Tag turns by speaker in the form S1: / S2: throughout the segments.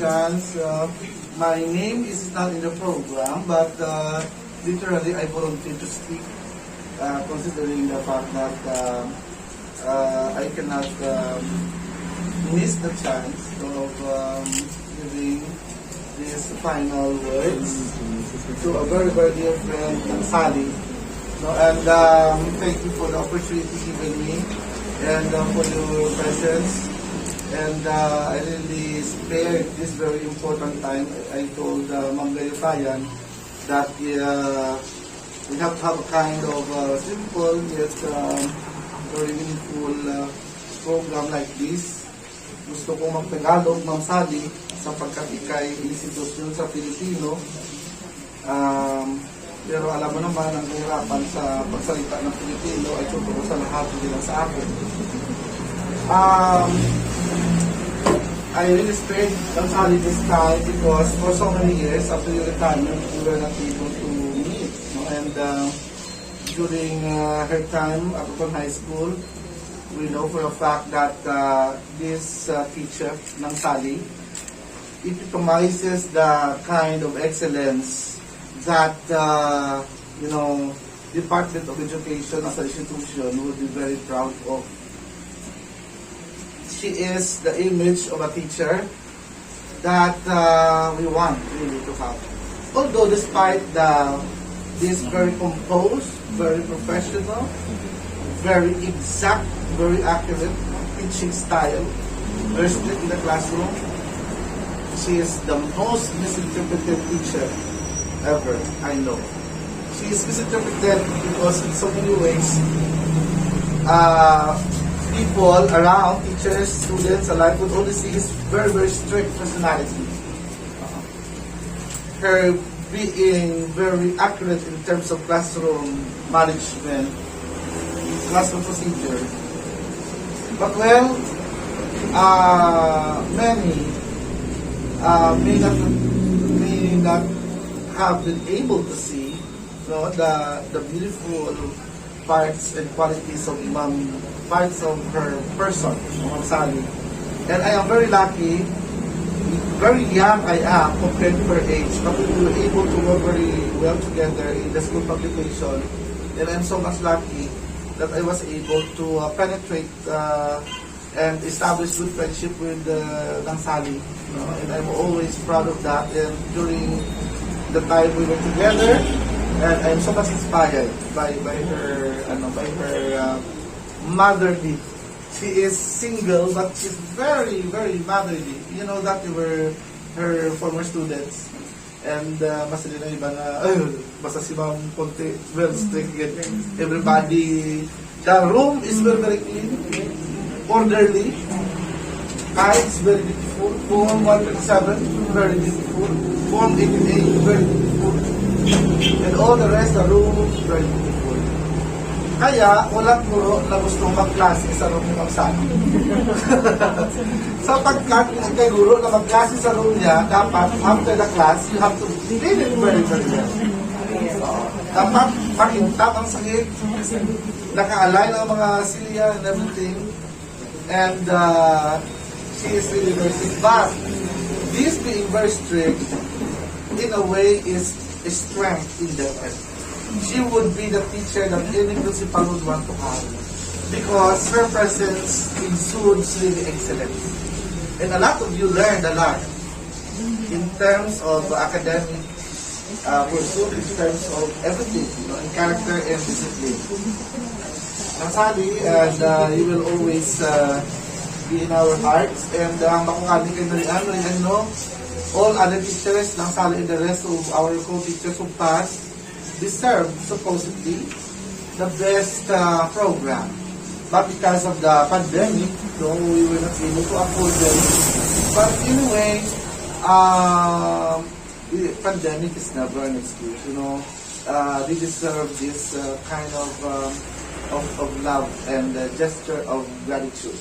S1: chance. My name is not in the program, but literally I volunteered to speak, considering the fact that I cannot miss the chance of giving these final words to a very, very dear friend, Sally. No, and thank you for the opportunity given me and for your presence. And I really spared this very important time. I told Ma'am Gayusayan that we have to have a kind of simple yet very meaningful program like this. Gusto kong magtagalog, Ma'am Sally, sapagkat ikay institusyon sa Pilipino. Pero alam mo naman, ang hirapan sa pagsalita ng Pilipino ay totoo sa lahat, hindi lang sa akin. I really spared Ma'am Sally this time because for so many years after your retirement, we were not able to meet. No? And during her time at high school, we know for a fact that this teacher, ng Sally, it epitomizes the kind of excellence that, Department of Education as an institution would be very proud of. She is the image of a teacher that we want really to have. Although despite this very composed, very professional, very exact, very accurate teaching style, very strict in the classroom, she is the most misinterpreted teacher ever I know. She is misinterpreted because in so many ways, people around, teachers, students alike, would only see his very, very strict personality. Her being very accurate in terms of classroom management, classroom procedure. But well, many may not have been able to see the beautiful parts and qualities of parts of her person, Ma'am Sally. And I am very lucky, very young I am compared to her age, but we were able to work very well together in the school publication. And I'm so much lucky that I was able to penetrate and establish good friendship with Ma'am Sally. And I'm always proud of that. And during the time we were together, and I'm so much inspired by her motherly. She is single, but she's very, very motherly. You know that we were her former students. And basta din na iba na, basta si Ma'am Conte, well strict again. Everybody, the room is very, very clean, orderly. Tiles, very beautiful. Form 137, very beautiful. Form 88, very beautiful. And all the rest, the room, very beautiful. Kaya, walang guro na gustong magklase sa room ni Ma'am Sally. Sapagkat, kay guro na magklase sa room niya, dapat, after the class, you have to clean it very, very well. Dapat, pakintab ang sakit, naka-align ang mga silya and everything. And, she is really very strict. But, this being very strict, in a way, is a strength in the end. She would be the teacher that any principal would want to have because her presence exudes really excellence. And a lot of you learned a lot in terms of academic pursuit, in terms of everything, in character and discipline. Ma'am Sally, and you will always be in our hearts. And makukali kayo na rin, all other teachers, Ma'am Sally and the rest of our co-teachers who passed, deserve supposedly the best program. But because of the pandemic, we were not able to afford them. But anyway, the pandemic is never an excuse. They deserve this kind of love and gesture of gratitude,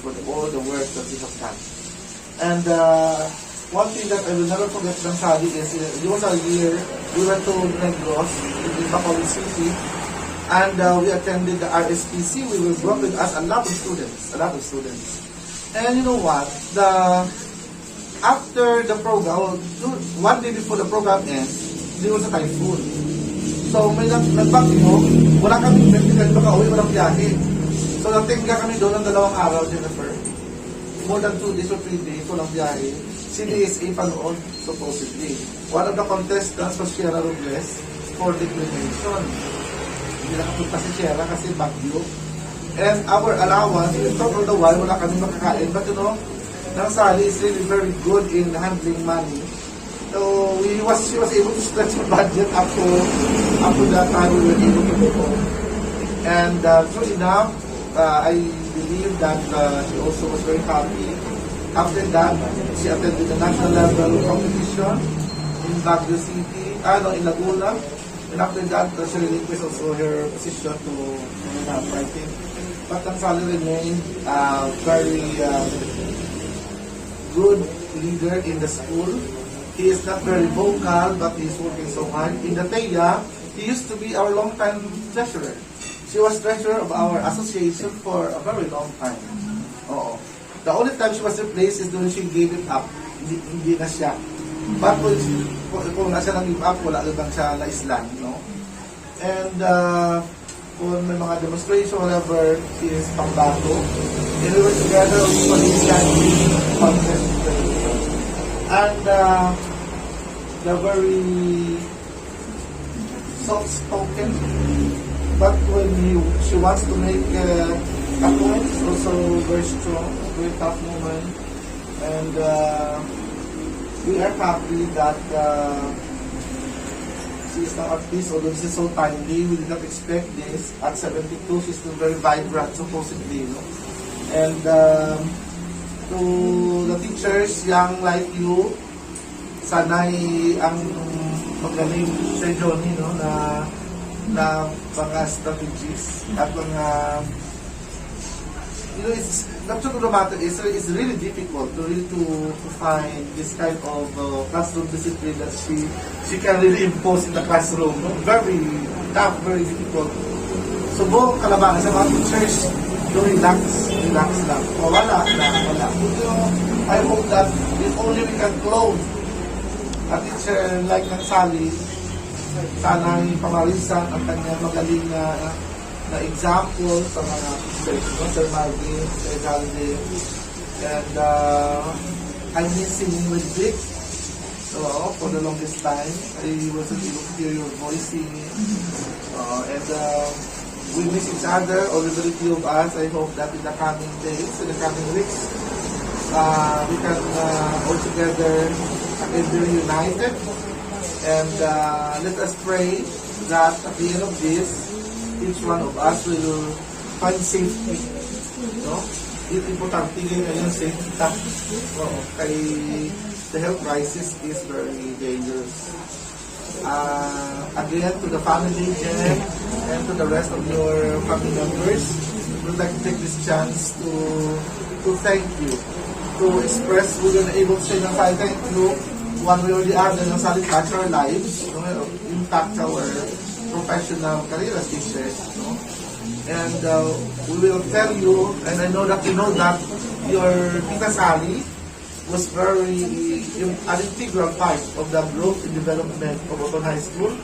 S1: for all the work that we have done. And one thing that I will never forget from Sally is, it was a year we went to Negros in Bacolod City, and we attended the RSPC. We were brought with us a lot of students. And you know what? after the program, one day before the program ends, there was a typhoon. So may nagbagyo, wala kami medical, makauwi, walang biyahe. So natingga kami doon ng 2 araw, Jennifer. More than 2 days or 3 days, walang biyahe. CDSA panood, supposedly. One of the contestants was Sierra Robles for declination. Hindi nakapunta si Sierra kasi bagyo. And our allowance, we thought all the while, wala kami makakain. But you know, Nang Sally is really very good in handling money. So she was able to stretch her budget up to that time we were able to go home. And true enough, I believe that she also was very happy. After that, she attended the national level competition in Baguio City, in Laguna. And after that, she relinquished also her position to fighting. But Nang Sally remained very good leader in the school. He is not very vocal, but he is working so hard. In the TEA, he used to be our long-time treasurer. She was treasurer of our association for a very long time. Oo. The only time she was replaced is when she gave it up. Hindi na siya. But kung na siya nag-give up, wala lang siya na-islan, no? And kung may mga demonstration, whatever, she is pangbago. And we were together for this contest. And they're very soft-spoken. But when she wants to make a point, she's also very strong, very tough woman. And we are happy that she is now at peace, although she's so tiny. We did not expect this. At 72, she's still very vibrant, supposedly. No? And to the teachers, young like you, sana'y ang magaling Sir Johnny, no, na mga strategies at mga, it's not true to the matter, it's really difficult to find this kind of classroom discipline that she can really impose in the classroom. No? Very tough, very difficult. So buong kalabangan sa mga teachers, relax lang. Wala. I hope that if only we can close a teacher like Nang Sally, sana'y pamarisan ang kanyang magaling na example sa mga teachers, no? Sir Marvin, Sir Galde, and I'm missing with Vic. So for the longest time, I wasn't able to hear your voice singing. And we miss each other, all the three of us. I hope that in the coming days, in the coming weeks, we can all together again be united. And let us pray that at the end of this, each one of us will find safety. No? Yung importante ngayon yung safety. Kay the health crisis is very dangerous. Again, to the family, Jen, and to the rest of your family members, we would like to take this chance to thank you, to express we were able to say Nang Sally, thank you, one way or the other, Nang Sally touch our lives, impact our professional career as teachers. No? And we will tell you, and I know that you know that your Tita Sally was very an integral part of the growth and development of Oton High School.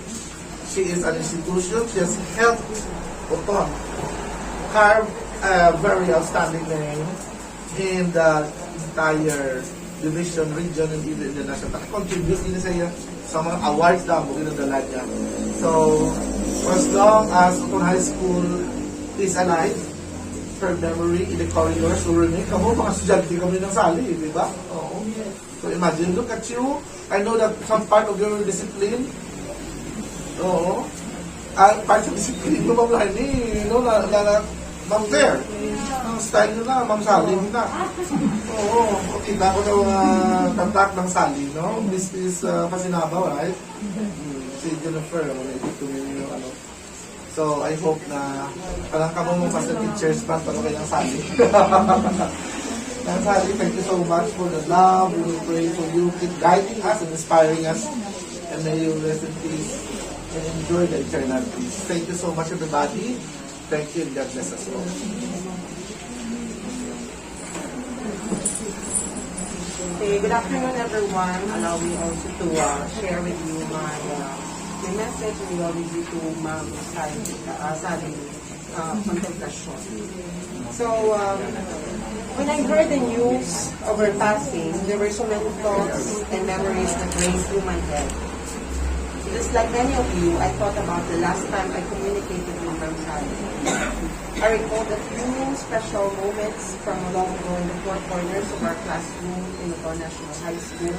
S1: She is an institution. She has helped Oton carve a very outstanding name in the entire division, region, and even the national. Contribute din sa mga awards na mo ginadala niya. So, for as long as Oton High School is alive, her memory in the corridors will remain. Kamo, mga estudyante kami ng Sally, di ba? Oo. So imagine, look at you. I know that some part of your discipline, part of discipline mo, Ma'am Lani, Ma'am Fair. Ang style nyo na, Ma'am Sally, na. Oo. Kita ko na mga contact ng Sally, no? This is Pasinabaw, right? Si Jennifer, ito tumili yung ano. So, I hope na parang kamo mo pa sa teachers pa para kay Nang Sally. Nang Sally, thank you so much for the love. We will pray for you. Keep guiding us and inspiring us. And may you rest in peace and enjoy the eternal peace. Thank you so much, everybody. Thank you and God bless us all.
S2: Okay, good afternoon everyone. Allow me also to share with you my message related to Ma'am Sally Contemplacion. So, when I heard the news of her passing, there were so many thoughts and memories that raced through my head. Just like many of you, I thought about the last time I communicated with Ma'am Sally. I recalled a few special moments from long ago in the four corners of our classroom in the National High School.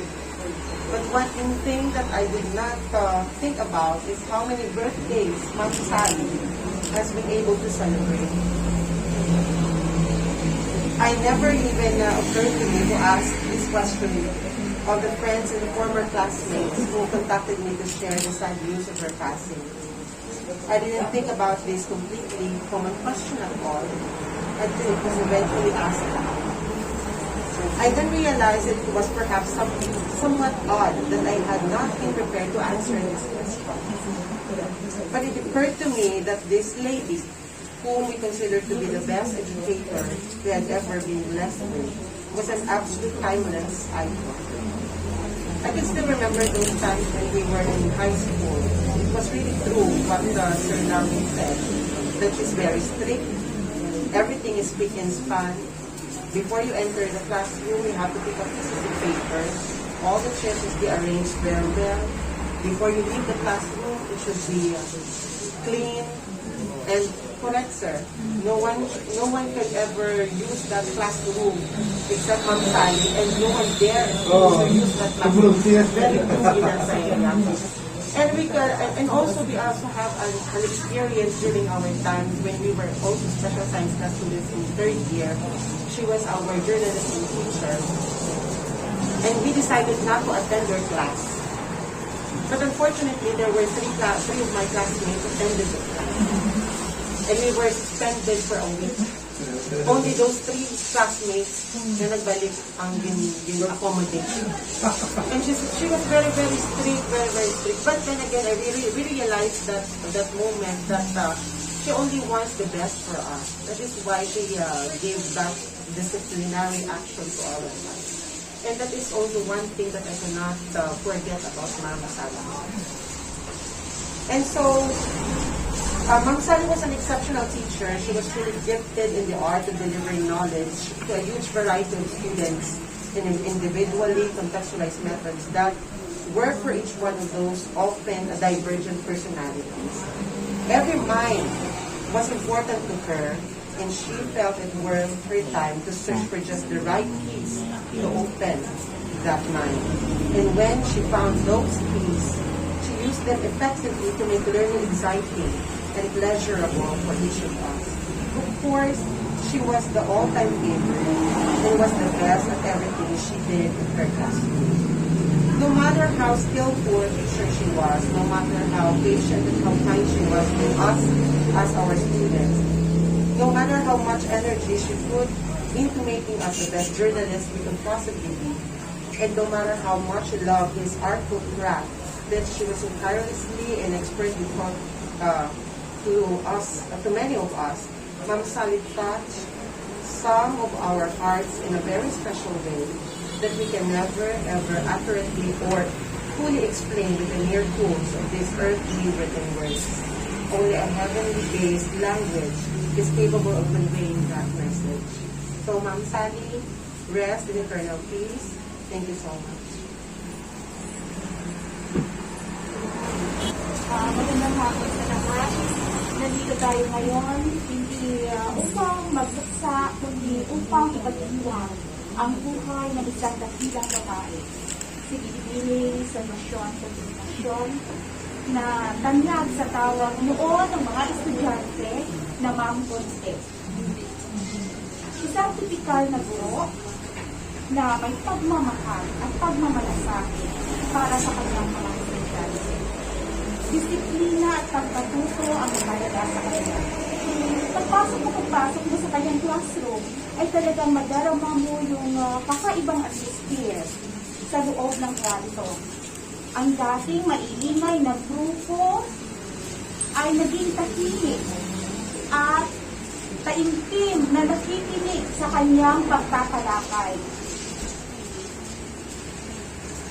S2: But one thing that I did not think about is how many birthdays Ma'am Sally has been able to celebrate. I never even occurred to me to ask this question of the friends and former classmates who contacted me to share the sad news of her passing. I didn't think about this completely common question at all until it was eventually asked aloud. I then realized it was perhaps somewhat odd that I had not been prepared to answer this question. But it occurred to me that this lady, whom we consider to be the best educator we had ever been blessed with, was an absolute timeless icon. I can still remember those times when we were in high school. It was really true what Sir Darwin said, that she's very strict. Everything is spick and span. Before you enter the classroom, you have to pick up pieces of paper. All the chairs should be arranged very well. Before you leave the classroom, it should be clean and correct, sir. No one can ever use that classroom except Ma'am Sally, and no one dare to use that classroom. Very true in that area. And also we also have an experience during our time when we were also special science class students in third year. She was our journalism teacher, and we decided not to attend her class. But unfortunately, there were three of my classmates attended the class. And we were suspended for a week. Only those three classmates na nagbalik ang accommodation. And she was very, very strict, very, very strict. But then again, I really realized that moment that she only wants the best for us. That is why she gave that disciplinary action to all of us. And that is also one thing that I cannot forget about Ma'am Sally. And so, Ma'am Sally was an exceptional teacher. She was truly gifted in the art of delivering knowledge to a huge variety of students in individually contextualized methods that work for each one of those often divergent personalities. Every mind was important to her, and she felt it worth her time to search for just the right keys to open that mind. And when she found those keys, she used them effectively to make learning exciting and pleasurable for each of us. Of course, she was the all-time favorite and was the best at everything she did in her classroom. No matter how skillful a teacher she was, no matter how patient and how kind she was with us as our students, no matter how much energy she put into making us the best journalists we could possibly be, and no matter how much she loved his artful craft that she was so tirelessly and expertly taught to many of us, Ma'am Sally touched some of our hearts in a very special way that we can never ever accurately or fully explain with the mere tools of these earthly written words. Only a heavenly-based language is capable of conveying that message. So, Ma'am Sally, rest in eternal peace. Thank you so much.
S3: Magandang hapon sa lahat. Nandito tayo ngayon, hindi upang magbuksa, kundi upang ipagdiwang ang buhay ng isang dakilang babae. Si Bibili, Salvacion, Contemplacion, na tanyag sa tawag noon ng mga estudyante na Ma'am Conte. Isang tipikal na guro na may pagmamahal at pagmamalasakit para sa kanyang mga estudyante. Disiplina at pagpatuto ang mahalaga sa kanya. Pagpasok mo sa kanyang classroom, ay talagang madarama mo yung kakaibang atmosphere sa loob ng kwarto. Ang dating maiingay na grupo ay naging tahimik at taimtim na nakikinig sa kanyang pagtatalakay.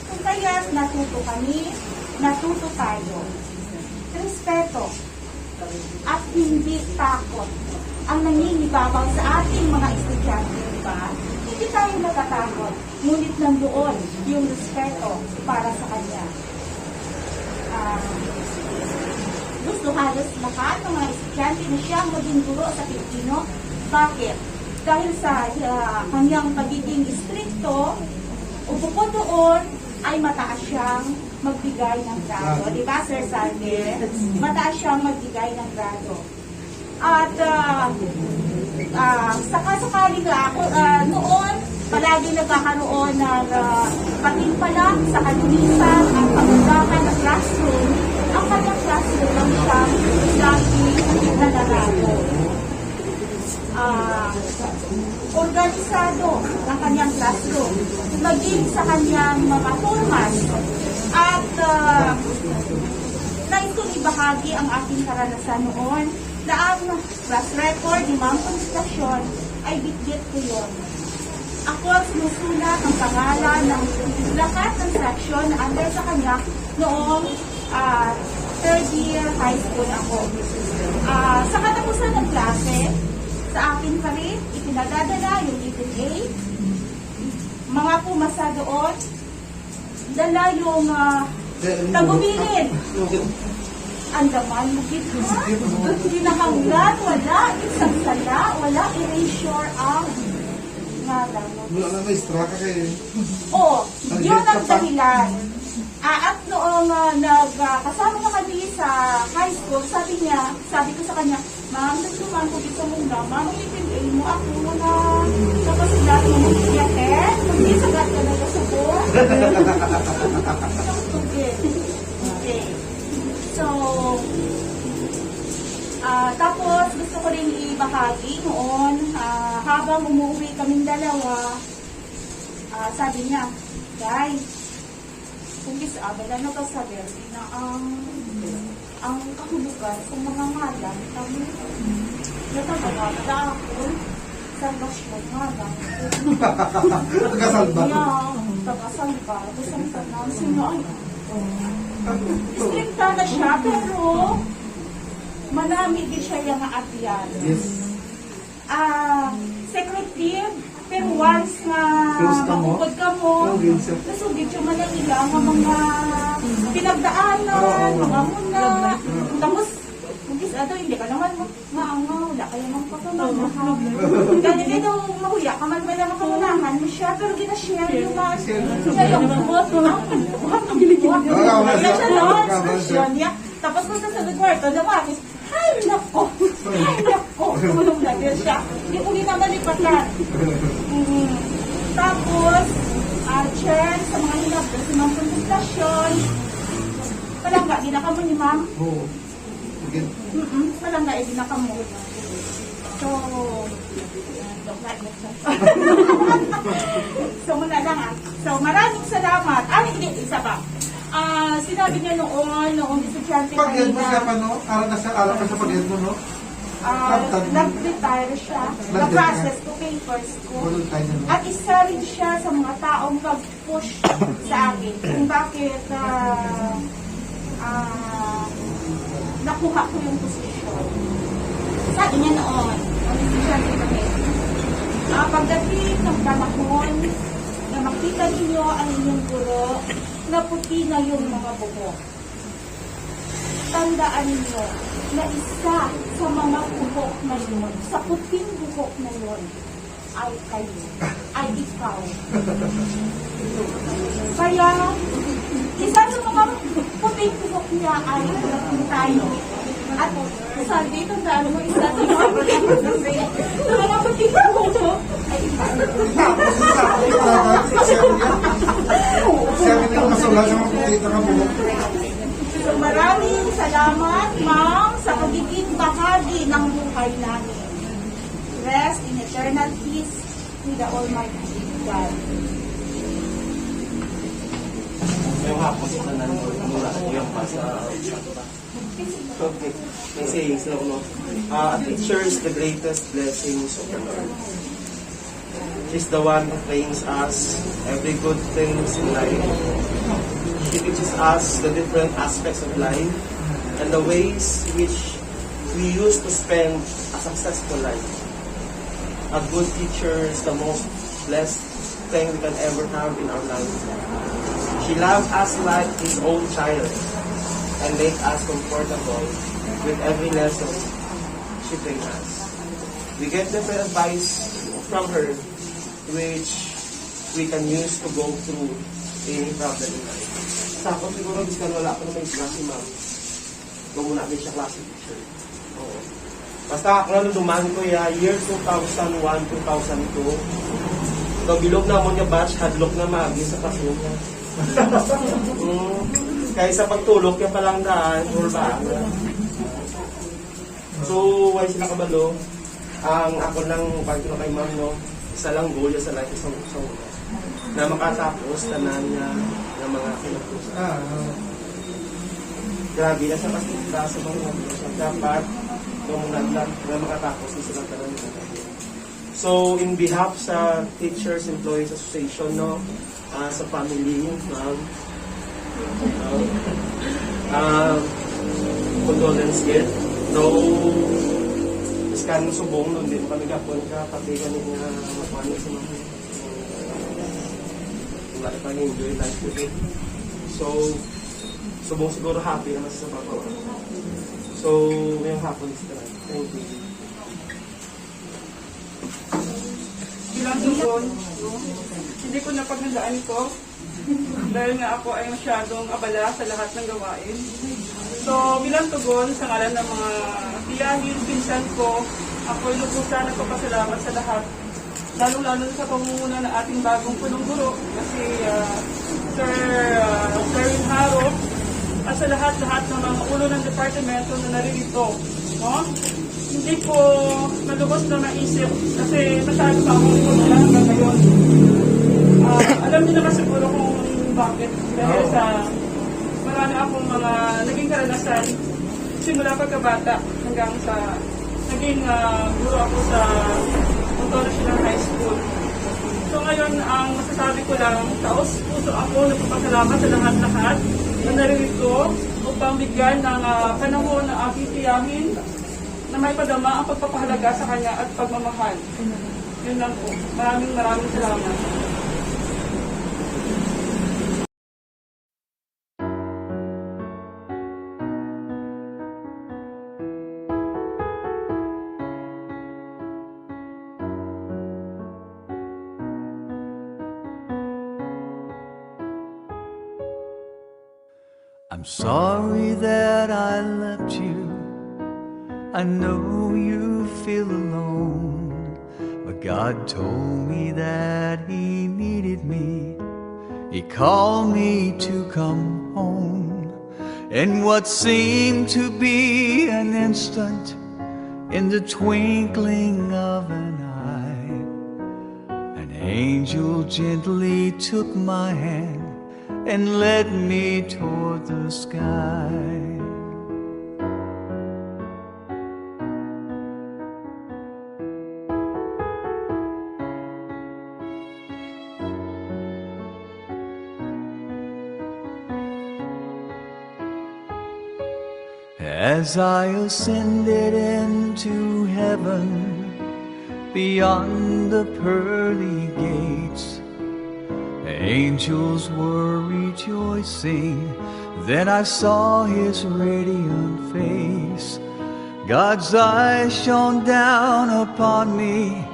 S3: Kung kaya't natuto kami, natuto tayo. Respeto at hindi takot ang nangingibabaw sa ating mga estudyante, di ba? Hindi tayo natatakot, ngunit nandoon yung respeto para sa kanya. Gusto halos lahat ng mga estudyante na siyang maging guro sa Pilipino. Bakit? Dahil sa kanyang pagiging istrikto, o bukod doon, ay mataas siyang magbigay ng grado. Di ba, Sir Salve? Mataas siyang magbigay ng grado. At sakasakali nga ako, noon, palagi nagkakaroon ng patimpala sa kalinisan at pagundahan ng classroom. Ang kanyang classroom ang siyang lagi nanarado. Organisado ang kanyang classroom, maging sa kanyang mga format. At nais kong ibahagi ang aking karanasan noon na ang class record ni Ma'am Contemplacion ay bitbit ko yun. Ako ang sinusulat ang pangalan ng lahat ng section na under sa kanya noong third year high school ako. Sa katapusan ng klase, sa akin pa rin, ipinadadala yung EPA, mga pumasa doon, dala yung tagubilin. Ang daman mo gitna, hinahanglan, wala, isang sala, wala, erasure ang ngalan mo.
S1: Wala na maestra ka kayo.
S3: Oo, yun ang dahilan. At noong kasama na kami sa high school, sabi ko sa kanya, Ma'am, nagsuman ko dito muna, Ma'am, ipintain mo ako na kapasidad mo ng iyakin, hindi sagat ka na kasubot. Okay. So, tapos gusto ko rin ibahagi noon, habang umuwi kaming dalawa, sabi niya, guys, kung isa-abala na ka sa Verdi na ang kahulugan sa mga ngalan, kami, natagagada ako, Salvacion ngalan.
S1: Nagkasalba.
S3: Tagasalba. Tapos ang tanong, sino ay stricta na siya, pero manamig siya yung aatyan.
S1: Yes.
S3: Secretive, pero once na makukod ka mo, nasugid siya man ang ilang mga pinagdaanan, mga muna. Tapos, hindi ka naman maangaw, wala kayo mang pagkamahan. Ganyan ito, mahuya ka man wala makamunahan mo siya, pero ginashare yung mga siya yung bot. Kaya siya launch version niya. Tapos kung sa sagot kwarto, namakis, ay nako, tulong na din siya. Hindi uli na malipatan. Tapos, chair sa mga hinabdo, sa mga Contemplacion, palangga, ginaka mo ni ma'am?
S1: Oo.
S3: Palangga, ginaka mo. So, so muna lang So, maraming salamat. Hindi, isa pa. Sinabi niya noong estudyante
S1: Pag-end mo siya pa, no? Aral ka sa pag-end mo, no?
S3: Nag-retire siya. Na-process ko papers ko. At isa rin siya sa mga taong pag-push sa akin kung bakit nakuha ko yung posisyon. Sabi niya noon, ang estudyante kami, pagdating ng panahon na makita ninyo ang inyong guro na puti na yung mga buhok. Tandaan ninyo na isa sa mga buhok na yun, sa puting buhok na yun, ay kayo, ay ikaw. Kaya, isa sa mga puting buhok niya ay tayo. At sabi, tandaan mo, isa sa mga puting buhok ay ikaw.
S1: Sabi niya masulat sa mga putita ka mo.
S3: So maraming salamat, ma'am, sa pagiging bahagi ng buhay namin. Rest in eternal peace with the Almighty God.
S4: Yung hapos na nanula yung pasa. Okay. Kasi a teacher is the greatest blessings of the Lord. She's the one who trains us every good things in life. She teaches us the different aspects of life and the ways which we use to spend a successful life. A good teacher is the most blessed thing we can ever have in our life. She loves us like his own child and make us comfortable with every lesson she brings us. We get different advice from her which we can use to go through any problem in life. Sa ako siguro, biskan wala ako na may klase, ma'am. Ito muna din siya klase teacher. Oo. Basta ako na dumaan ko year 2001, 2002. So, bilog na mo niya batch, hadlock na magi sa classroom niya. Kaya sa pagtulog, yan palang daan, or ba? So, why sila kabalo? Ang ako lang, pag ko kay ma'am, no, isa lang goal sa life, isang na makatapos tanan niya ng mga kinapusan. Grabe na sa kasita sa mga dapat na makatapos na sila tanan niya. So, in behalf sa Teachers Employees Association, no, sa family, condolence gift. No, iskan subong, no, hindi pa nagapon ka, pati kanina mapano sa mga wala pa enjoy life today. So, subong siguro happy naman sa papa. So, ngayong hapon is tonight. Thank you.
S5: Bilang tugon, hindi ko napaghandaan ko dahil nga ako ay masyadong abala sa lahat ng gawain. So, bilang tugon, sa ngalan ng mga tiyahin, pinsan ko, ako'y lubusan nagpapasalamat sa lahat. Lalo-lalo sa pamumuno ng ating bagong punong guro, kasi Sir Haro, at sa lahat-lahat ng mga ulo ng departamento na naririto. No? Hindi ko nalubos na maisip kasi masyado pa akong ipagdala hanggang ngayon. Alam niyo naman siguro kung bakit. Dahil sa marami akong mga naging karanasan simula pagkabata hanggang sa naging guro ako sa Contemplacion High School. So ngayon, ang masasabi ko lang, taos-puso ako nagpapasalamat sa lahat-lahat na naririto upang bigyan ng panahon ng aking tiyahin na may padama ang pagpapahalaga sa kanya at pagmamahal. Yun lang po. Maraming salamat.
S6: I'm sorry that I left you. I know you feel alone, but God told me that He needed me. He called me to come home. In what seemed to be an instant, in the twinkling of an eye, an angel gently took my hand and led me toward the sky. As I ascended into heaven, beyond the pearly gates, angels were rejoicing. Then I saw His radiant face. God's eyes shone down upon me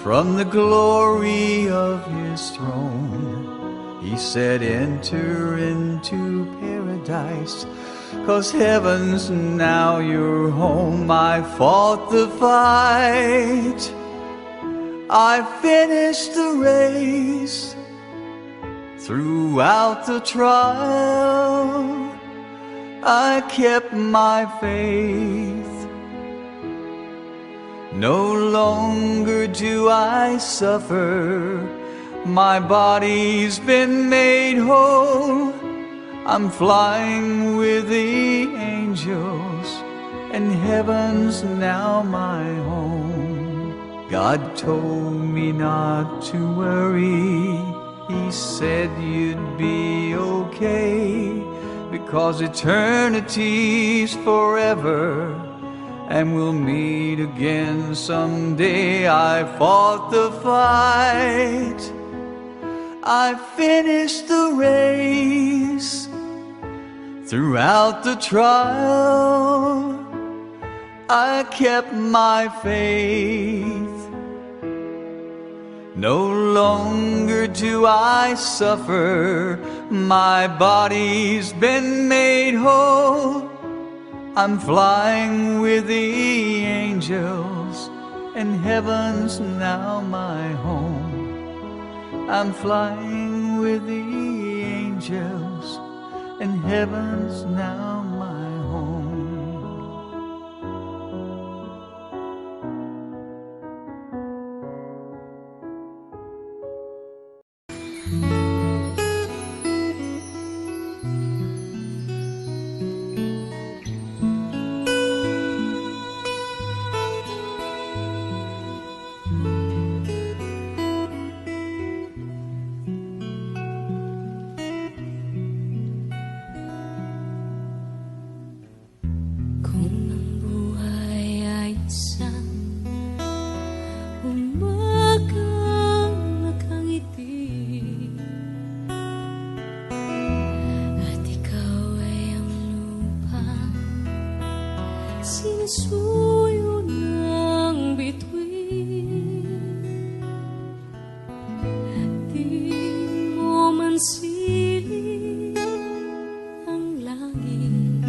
S6: from the glory of His throne. He said, enter into paradise, 'cause heaven's now your home. I fought the fight, I finished the race. Throughout the trial, I kept my faith. No longer do I suffer, my body's been made whole. I'm flying with the angels, and heaven's now my home. God told me not to worry. He said you'd be okay, because eternity's forever, and we'll meet again someday. I fought the fight, I finished the race. Throughout the trial, I kept my faith. No longer do I suffer, my body's been made whole. I'm flying with the angels, and heaven's now my home. I'm flying with the angels, and heaven's now my home.
S7: Sinusuyo ng bituin, di mo man silip ang langit.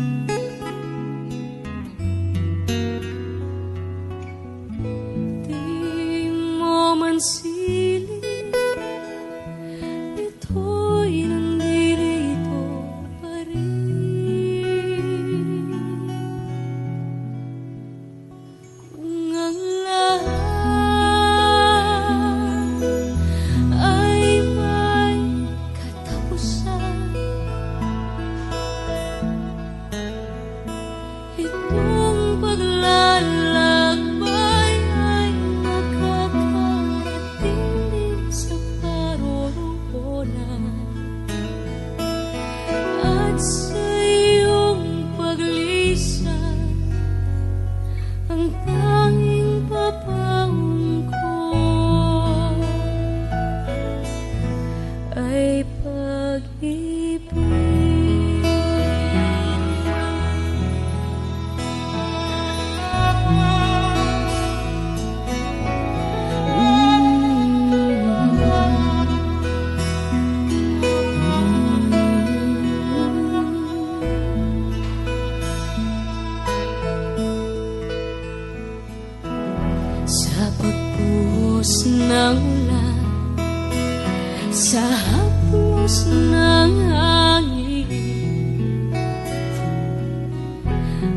S7: Di mo man silip, ito'y nandito pa rin. Ng ulan, sa haplos ng hangin,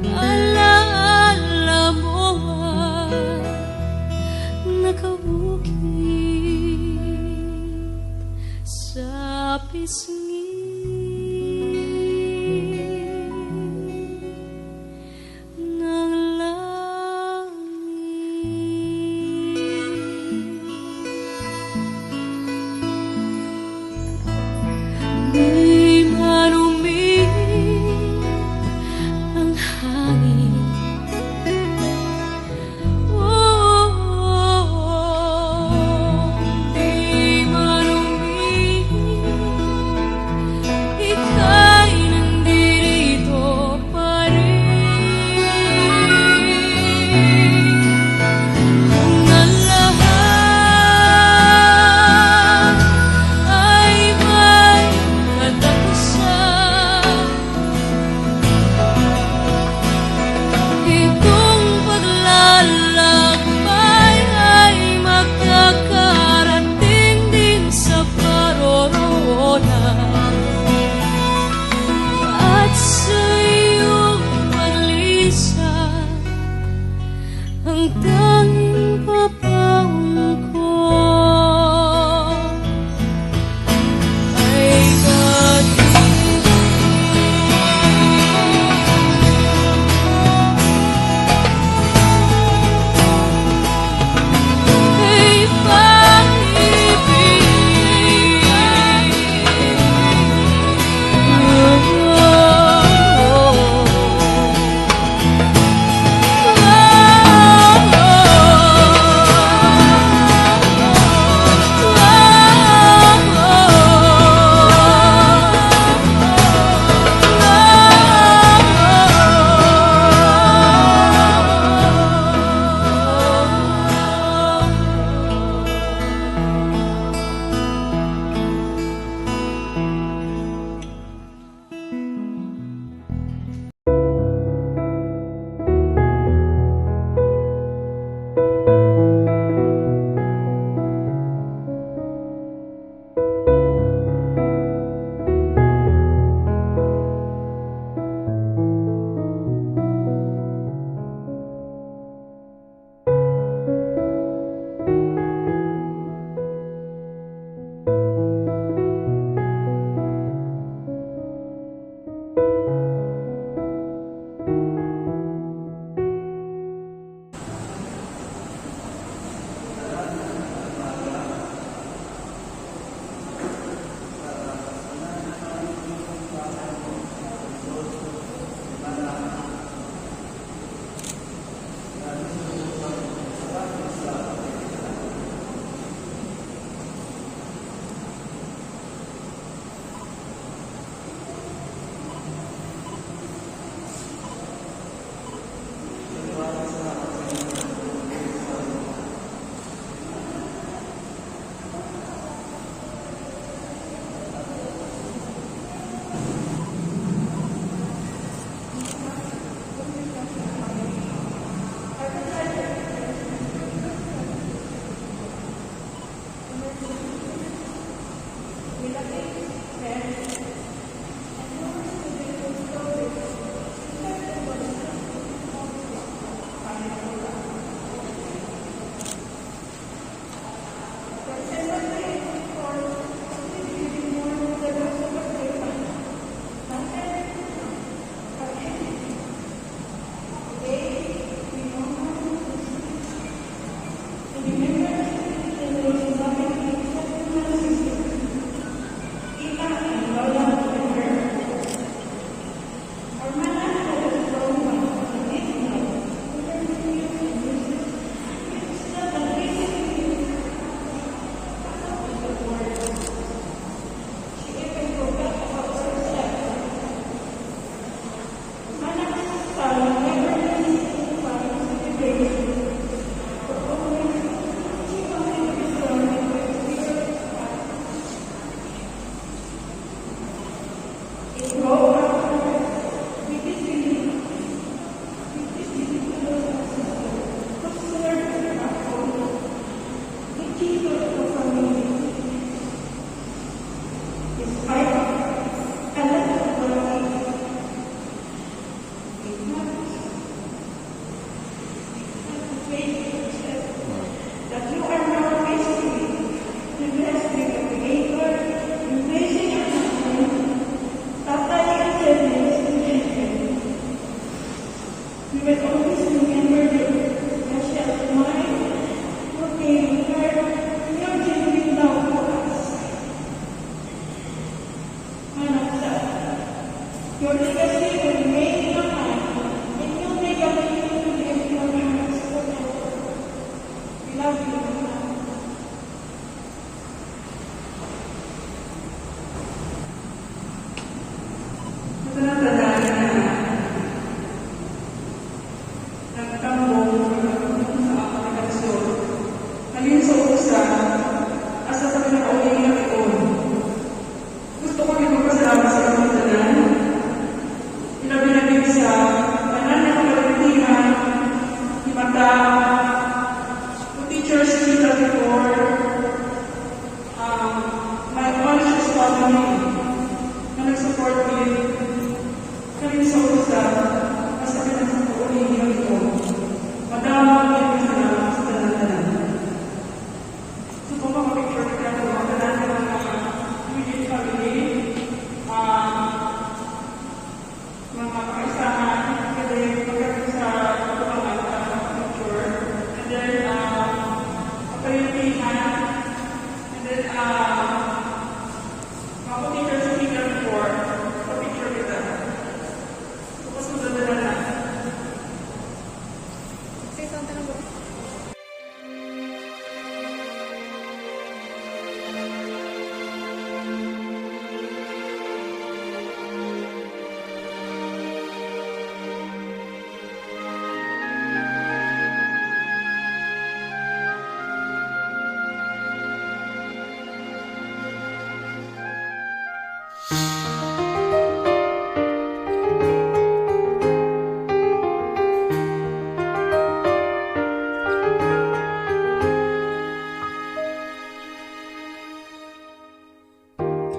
S7: alaala mo ang nakabukit sa pisngi ng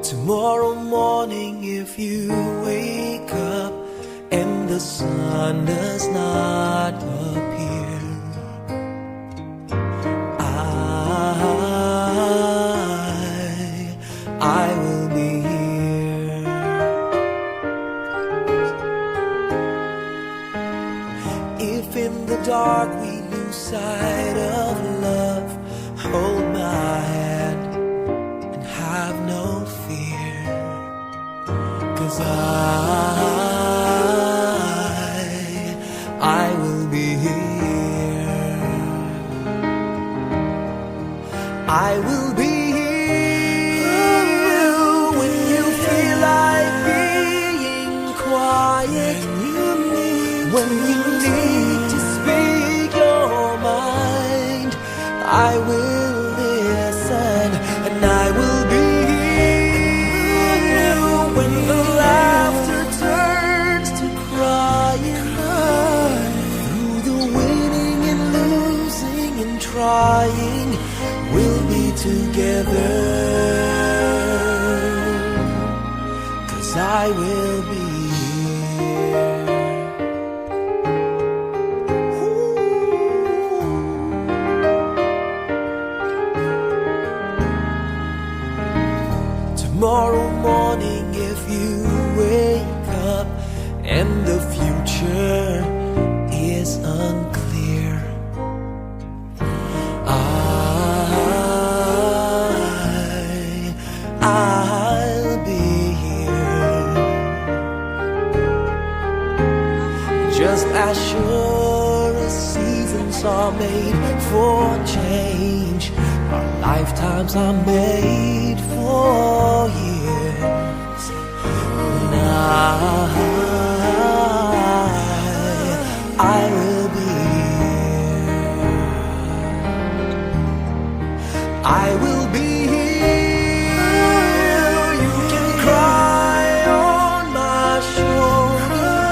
S6: Tomorrow morning, if you wake up and the sun does not appear, I will be here. If in the dark we lose sight of love, hold my hand and have no fear, 'cause I will be here. I will be here when you feel like being quiet, when you need to speak your mind. I will listen and I will be here when the laughter turns to crying. Through the winning and losing and trying, we'll be together. I will be tomorrow morning. If you wake up and the future is unclear, I'll be here. Just as sure as seasons are made for change, our lifetimes are made for years. And I will be here. I will be here. You can cry on my shoulder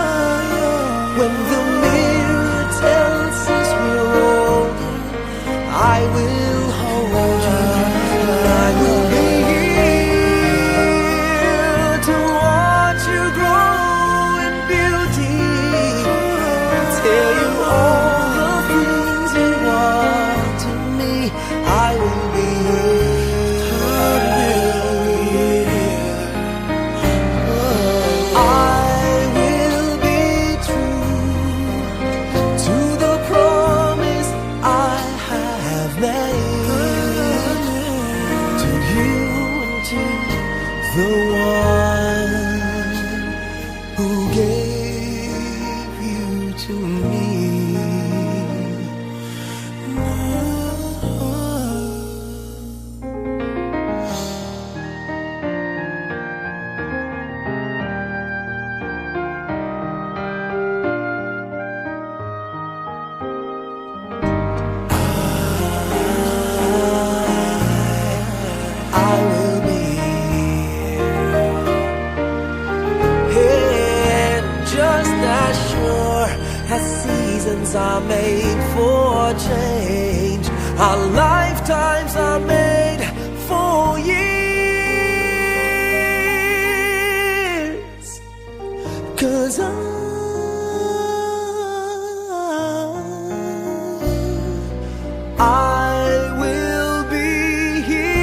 S6: when the mirror tells us we're older. I will hold you. I will be here to watch you grow in beauty, tell you all the things you are to me. I will be I will be true to the promise I have made to you and to the one who gave you to me. I will be here, and just as sure as seasons are made for change, our lifetimes are made for years. 'Cause I will be here,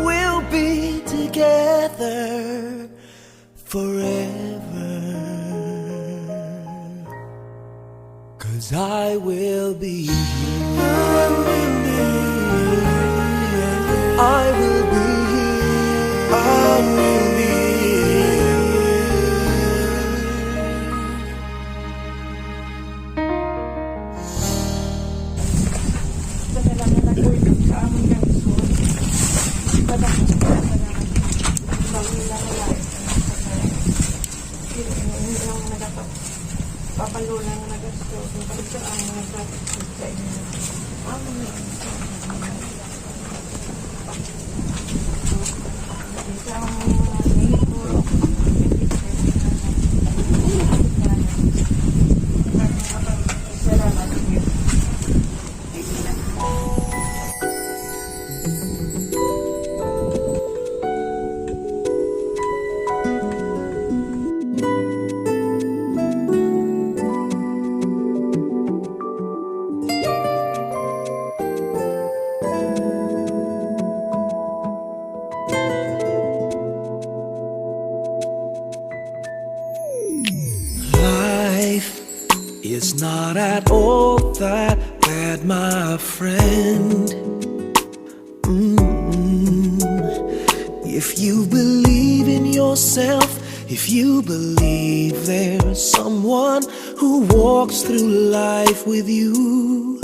S6: we'll be together forever. 'Cause I will be here. I will be here. I will be
S5: Kasalanan na ko sa amon ng Sul. Padakot sa kasalanan. Bangin lang wala. Hindi lang nadapat. Papalula na nagasto. Kung palit sa amon nagkakit sa inyo. Amon na. Isang nilipuro. Salamat.
S6: Life is not at all that bad, my friend. If you believe in yourself, if you believe there's someone who walks through life with you,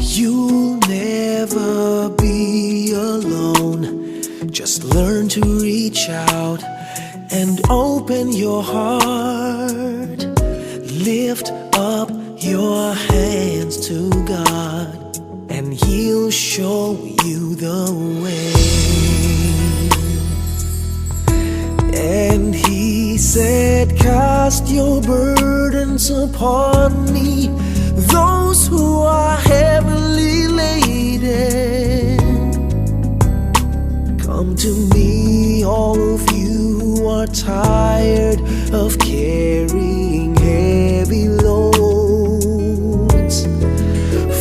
S6: you'll never be alone. Just learn to reach out and open your heart. Lift up your hands to God, and He'll show you the way. And He said, cast your burdens upon me, those who are heavily laden. Come to me, all of you
S8: are tired of carrying heavy loads,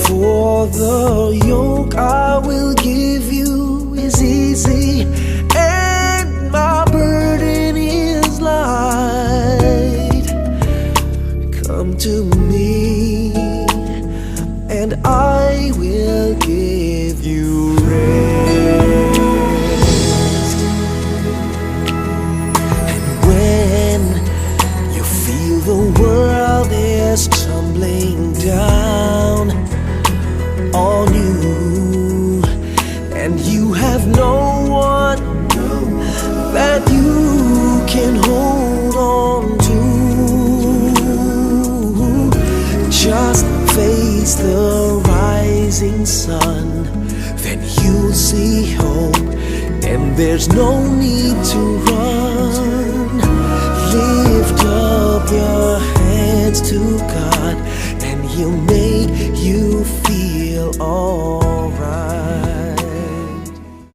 S8: for the yoke I will give you is easy, and my burden is light. Come to me, and I will give you rest. And when you feel the world is tumbling down on you, and you have no one that you can hold on to, just face the rising sun, then you'll see hope, and there's no need to run. Lift up your hands to God, and He'll make you feel alright.